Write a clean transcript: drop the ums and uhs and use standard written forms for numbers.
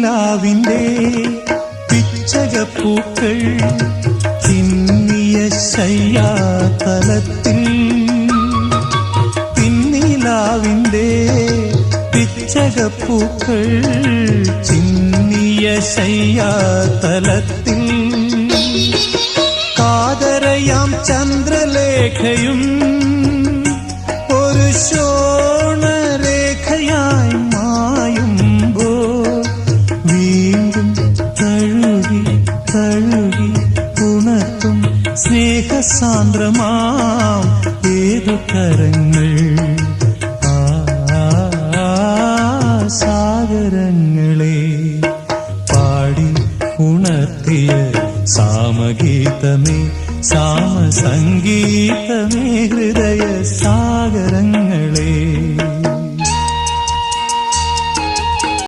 പിന്നിലാവിൻ്റെ പിച്ചകപ്പൂക്കൾ ചിന്നിയ ശയ്യാതലത്തിൽ പിന്നിലാവിൻ്റെ പിച്ചകപ്പൂക്കൾ ചിന്നിയ ശയ്യാതലത്തിൽ കാതരയാം ചന്ദ്രലേഖയും ഒരു ശോണരേഖയായി മായുമ്പോൾ വീണ്ടും തഴുകി തഴുകി ഉണർത്തും സ്നേഹസാന്ദ്രമാം ഏതു കരങ്ങൾ സാഗരങ്ങളെ പാടി ഉണർത്തിയ സാമഗീതമേ സാമസംഗീതമേ ഹൃദയ സാഗരങ്ങളെ